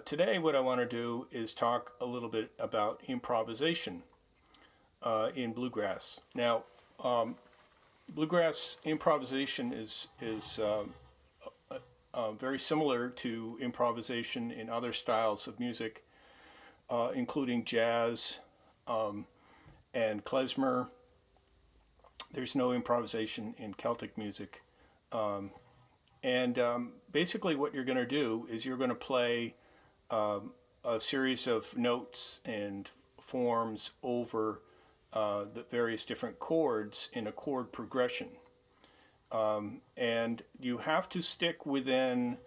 Today, what I want to do is talk a little bit about improvisation in bluegrass. Now, um, bluegrass improvisation is very similar to improvisation in other styles of music, including jazz and klezmer. There's no improvisation in Celtic music. And basically, what you're going to do is you're going to play a series of notes and forms over the various different chords in a chord progression. And you have to stick within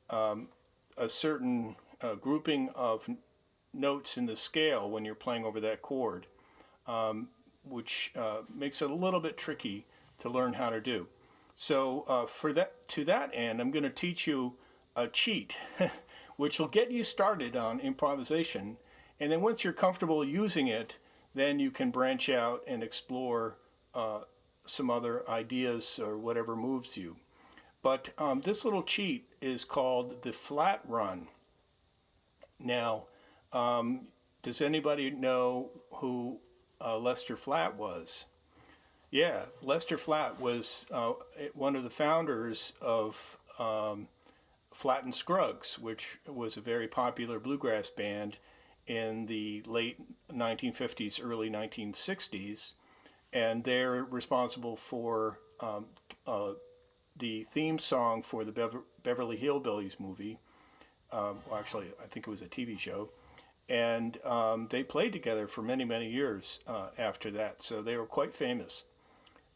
a certain grouping of notes in the scale when you're playing over that chord, which makes it a little bit tricky to learn how to do. So to that end, I'm going to teach you a cheat, which will get you started on improvisation. And then once you're comfortable using it, then you can branch out and explore some other ideas or whatever moves you. But this little cheat is called the flat run. Now, does anybody know who Lester Flatt was? Yeah, Lester Flatt was one of the founders of Flatt and Scruggs, which was a very popular bluegrass band in the late 1950s, early 1960s. And they're responsible for the theme song for the Beverly Hillbillies movie. Well, actually, I think it was a TV show. And they played together for many, many years after that. So they were quite famous.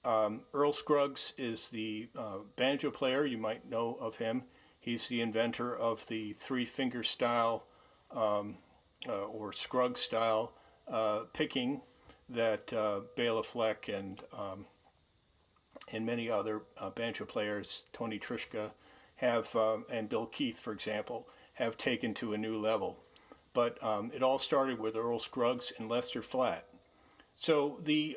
Earl Scruggs is the banjo player. You might know of him. He's the inventor of the three-finger style or Scruggs style picking that Bela Fleck and many other banjo players, Tony Trischka, have, and Bill Keith, for example, have taken to a new level. But it all started with Earl Scruggs and Lester Flatt. So the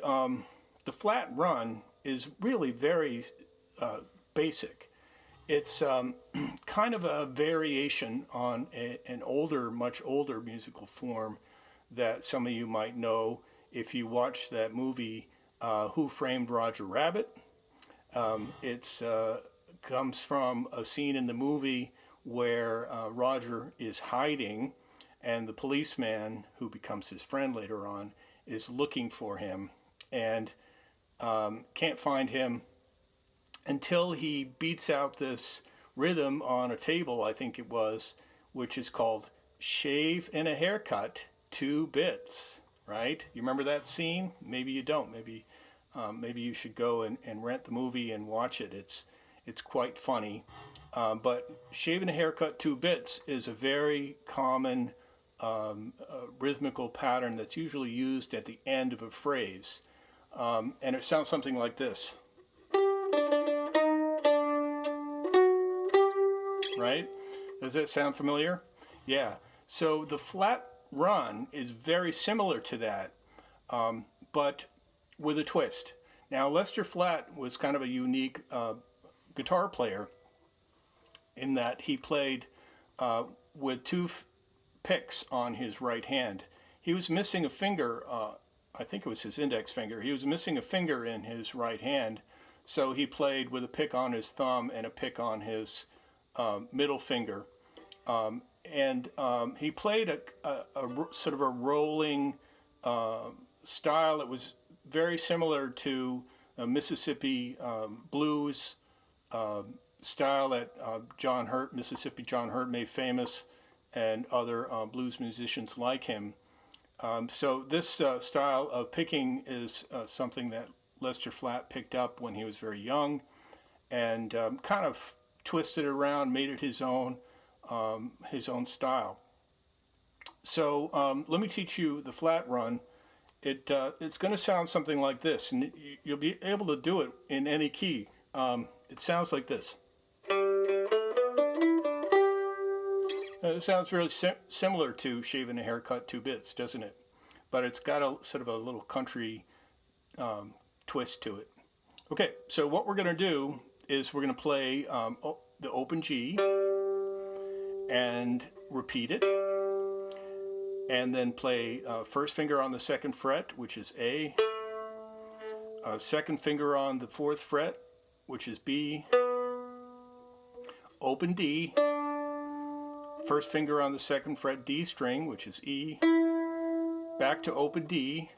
flat run is really very basic. It's kind of a variation on an older, much older musical form that some of you might know if you watched that movie, Who Framed Roger Rabbit. It comes from a scene in the movie where Roger is hiding and the policeman, who becomes his friend later on, is looking for him and can't find him until he beats out this rhythm on a table, I think it was, which is called Shave and a Haircut, 2 Bits, right? You remember that scene? Maybe you don't. Maybe you should go and rent the movie and watch it. It's quite funny. But Shave and a Haircut, 2 Bits is a very common rhythmical pattern that's usually used at the end of a phrase. And it sounds something like this. Right? Does that sound familiar? Yeah. So the flat run is very similar to that, but with a twist. Now, Lester Flatt was kind of a unique guitar player in that he played with two picks on his right hand. He was missing a finger, I think it was his index finger. He was missing a finger in his right hand, so he played with a pick on his thumb and a pick on his middle finger. And he played a sort of a rolling style that was very similar to a Mississippi blues style that Mississippi John Hurt made famous, and other blues musicians like him. So this style of picking is something that Lester Flatt picked up when he was very young, and kind of twisted it around, made it his own style. So let me teach you the flat run. It's going to sound something like this, and you'll be able to do it in any key. It sounds like this. It sounds really similar to Shave and a Haircut, 2 Bits, doesn't it? But it's got a sort of a little country twist to it. Okay, so what we're going to do is we're going to play the open G, and repeat it, and then play first finger on the second fret, which is A, second finger on the fourth fret, which is B, open D, first finger on the second fret D string, which is E, back to open D,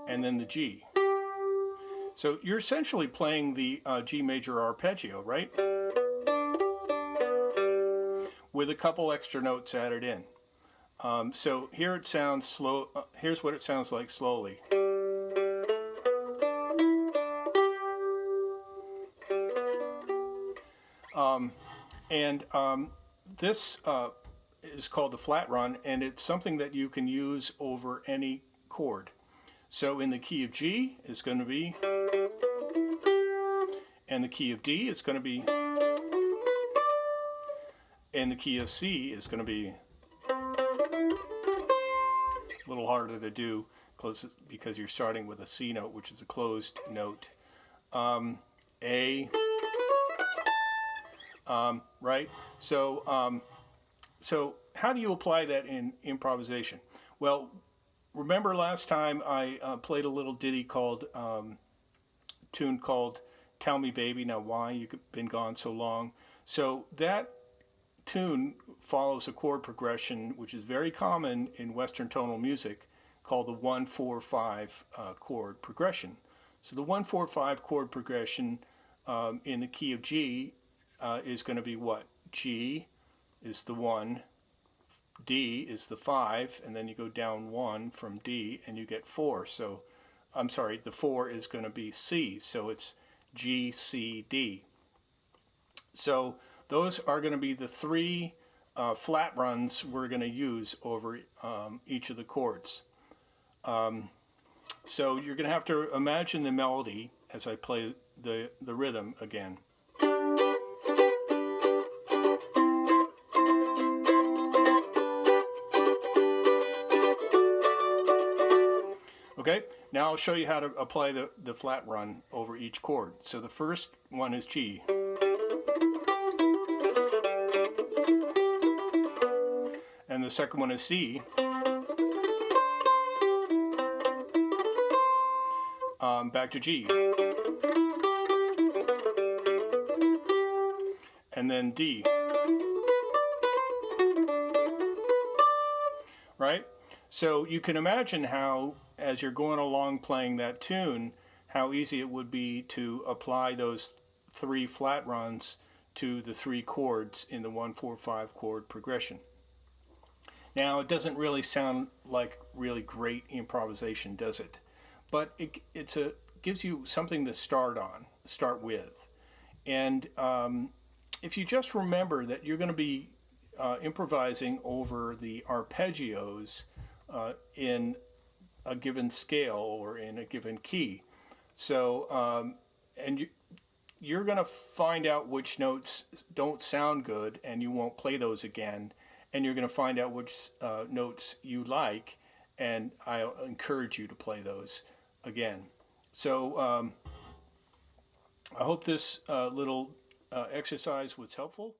and then the G. So you're essentially playing the G major arpeggio, right? With a couple extra notes added in. So here it sounds slow. Here's what it sounds like slowly. This is called the flat run, and it's something that you can use over any chord. So in the key of G is going to be, and the key of D is going to be, and the key of C is going to be a little harder to do because you're starting with a C note, which is a closed note. A, right? So how do you apply that in improvisation? Well, remember last time I played a little ditty called, tune called Tell Me Baby, Now Why You've Been Gone So Long. So that tune follows a chord progression which is very common in Western tonal music called the 1-4-5 chord progression. So the 1-4-5 chord progression in the key of G is going to be what? G is the 1, D is the 5, and then you go down 1 from D and you get 4. So, I'm sorry, the 4 is going to be C, so it's G, C, D. So those are going to be the three flat runs we're going to use over each of the chords. So you're going to have to imagine the melody as I play the rhythm again. Okay, now I'll show you how to apply the flat run over each chord. So the first one is G. And the second one is C. Back to G. And then D. Right? So you can imagine how, as you're going along playing that tune, how easy it would be to apply those three flat runs to the three chords in the 1-4-5 chord progression. Now, it doesn't really sound like really great improvisation, does it? But it gives you something to start with. And if you just remember that you're going to be improvising over the arpeggios in a given scale or in a given key. So, and you're going to find out which notes don't sound good and you won't play those again. And you're going to find out which notes you like, and I encourage you to play those again. So I hope this little exercise was helpful.